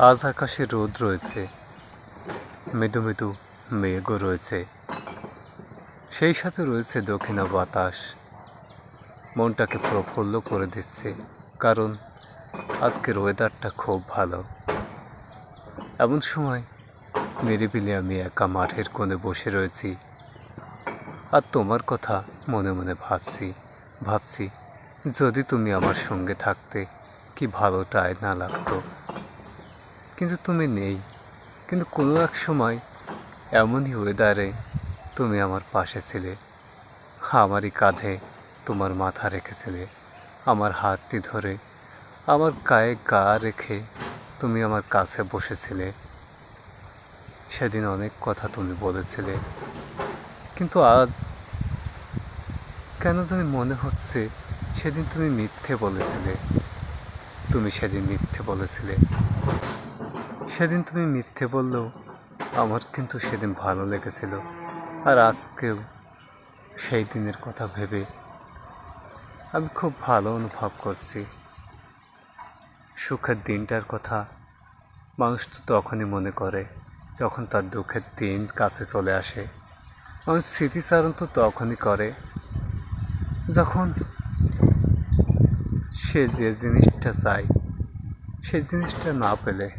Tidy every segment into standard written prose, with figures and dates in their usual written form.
আজ আকাশে রোদ রয়েছে, মৃদু মৃদু মেঘও রয়েছে, সেই সাথে রয়েছে দক্ষিণা বাতাস। মনটাকে প্রফুল্ল করে দিচ্ছে, কারণ আজকের ওয়েদারটা খুব ভালো। এমন সময় নিরিবিলি আমি একা মাঠের কোণে বসে রয়েছি, আর তোমার কথা মনে মনে ভাবছি যদি তুমি আমার সঙ্গে থাকতে কি ভালোটাই না লাগতো। কিন্তু তুমি নেই। কিন্তু কোনো এক সময় এমনই ওয়েদারে তুমি আমার পাশে ছিলে, আমারই কাঁধে তোমার মাথা রেখেছিলে, আমার হাতটি ধরে আমার গায়ে গা রেখে তুমি আমার কাছে বসেছিলে। সেদিন অনেক কথা তুমি বলেছিলে, কিন্তু আজ কেন জানি মনে হচ্ছে সেদিন তুমি মিথ্যে বলেছিলে। সেদিন তুমি মিথ্যে বললেও আমার কিন্তু সেদিন ভালো লেগেছিল। আর আজকেও সেই দিনের কথা ভেবে আমি খুব ভালো অনুভব করছি। সুখের দিনটার কথা মানুষ তো তখনই মনে করে যখন তার দুঃখের দিন কাছে চলে আসে। মানুষ স্মৃতিচারণ তো তখনই করে যখন সে যে জিনিসটা চায় সেই জিনিসটা না পেলে।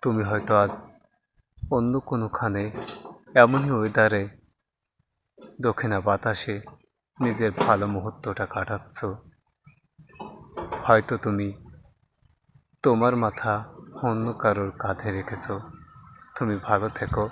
তুমি হয়তো আজ অন্য কোনোখানে এমনই ওয়েদারে দক্ষিণা বাতাসে নিজের ভালো মুহূর্তটা কাটাচ্ছ। হয়তো তুমি তোমার মাথা অন্য কারোর কাঁধে রেখেছ। তুমি ভালো থেকো।